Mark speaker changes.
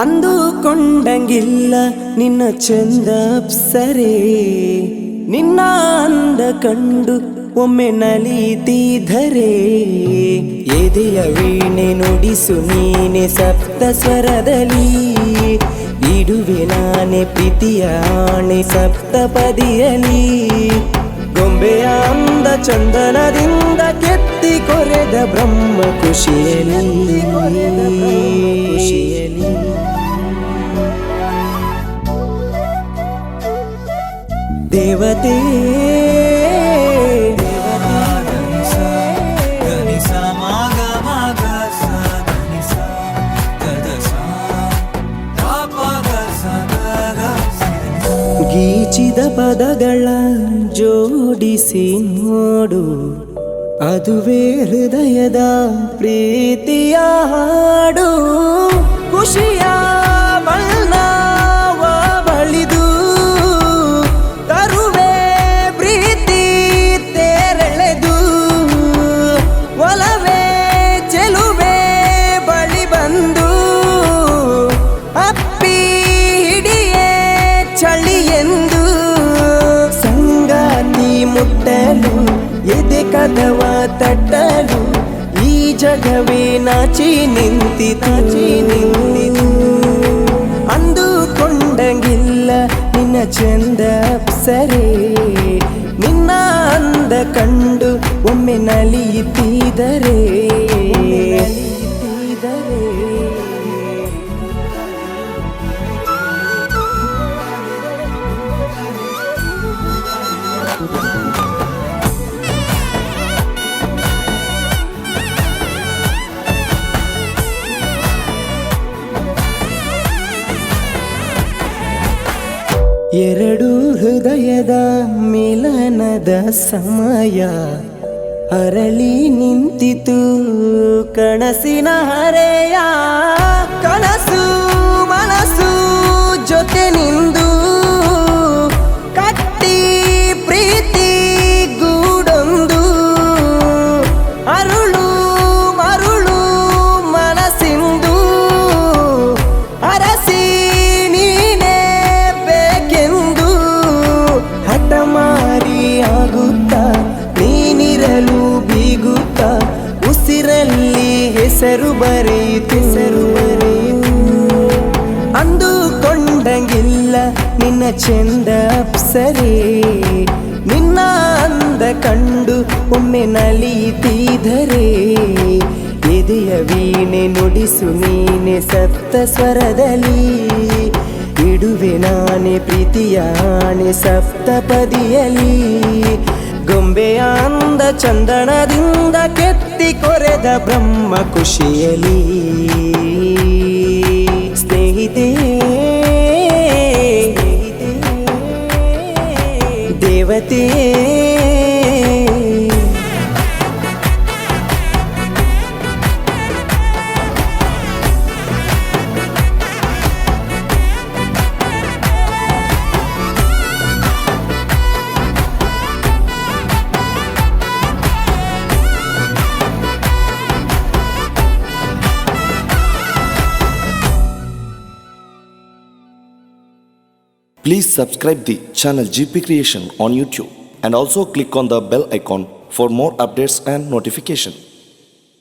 Speaker 1: ಅಂದುಕೊಂಡಂಗಿಲ್ಲ ನಿನ್ನ ಚಂದ ಅಪ್ಸರೆ, ನಿನ್ನ ಅಂದ ಕಂಡು ಒಮ್ಮೆ ನಲಿತಿದ್ದರೆ, ಎದೆಯ ವೀಣೆ ನುಡಿಸು ನೀನೆ ಸಪ್ತ ಸ್ವರದಲ್ಲಿ, ಇಡುವೆ ನಾನೆ ಪ್ರೀತಿಯ ಆಣೆ ಸಪ್ತಪದಿಯಲಿ. ಗೊಂಬೆಯ ಅಂದ ಚಂದನದಿಂದ ಕೆತ್ತಿ ಕೊರೆದ ಬ್ರಹ್ಮ ಖುಷಿಯಲಿ. ದೇವತೆ ಗೀಚಿದ ಪದಗಳ ಜೋಡಿಸಿ ನೋಡು, ಅದುವೇ ಹೃದಯದ ಪ್ರೀತಿಯ ಹಾಡು. ಖುಷಿಯ ಬಣ್ಣವ ಬಳಿದು ತರುವೆ ಪ್ರೀತಿ ತೆರೆಳೆದು, ಒಲವೇ ಚೆಲುವೆ ಬಳಿ ಬಂದು ಅಪ್ಪಿ ಹಿಡಿಯೇ ಚಳಿ ಎಂದು. ಸಂಗಾತಿ ಮುಟ್ಟಲು ಎದೆ ಕದವ ತಟ್ಟಲು, ಈ ಜಗವೇ ನಾಚಿ ನಿಂತಿತು. ಅಂದುಕೊಂಡಂಗಿಲ್ಲ ನಿನ್ನ ಚಂದ ಅಪ್ಸರೆ, ನಿನ್ನ ಅಂದ ಕಂಡು ಒಮ್ಮೆ ನಲಿಯುತ್ತಿದ್ದರೆ. ಎರಡು ಹೃದಯದ ಮಿಲನದ ಸಮಯ ಅರಳಿ ನಿಂತಿತು ಕನಸಿನ ಹರೆಯ. ಕನಸು ಮನಸ್ಸು ಜೊತೆ ನಿಂದು ಕಟ್ಟಿ ಪ್ರೀತಿ ಗೂಡೊಂದು, ಅರುಳು ಮರುಳು ಮನಸ್ಸಿಂದು ಅರಸಿ ನೀನೇ ಬೇಕೆಂದು. ಹಠಮಾರಿ ಆಗುತ್ತಾ ನೀನಿರಲು ಬೀಗುತ್ತ, ಉಸಿರಲ್ಲಿ ಹೆಸರು ಬರೆಯಿತು. ಅಂದುಕೊಂಡಂಗಿಲ್ಲ ನಿನ್ನ ಚಂದ ಅಪ್ಸರೆ, ನಿನ್ನ ಅಂದ ಕಂಡು ಒಮ್ಮೆ ನಲಿಯುತ್ತಿದ್ದರೆ, ಎದೆಯ ವೀಣೆ ನುಡಿಸು ನೀನೆ ಸಪ್ತ ಸ್ವರದಲ್ಲಿ, ಇಡುವೆ ನಾನೆ ಪ್ರೀತಿಯ ಆಣೆ ಸಪ್ತಪದಿಯಲಿ. ಗೊಂಬೆಯ ಅಂದ ಚಂದನದಿಂದ ಕೆತ್ತಿ ಕೊರೆದ ಬ್ರಹ್ಮ ಖುಷಿಯಲಿ. ಸ್ನೇಹಿತೆ ದೇವತೆ
Speaker 2: Please subscribe the channel GP Creation on YouTube and also click on the bell icon for more updates and notification.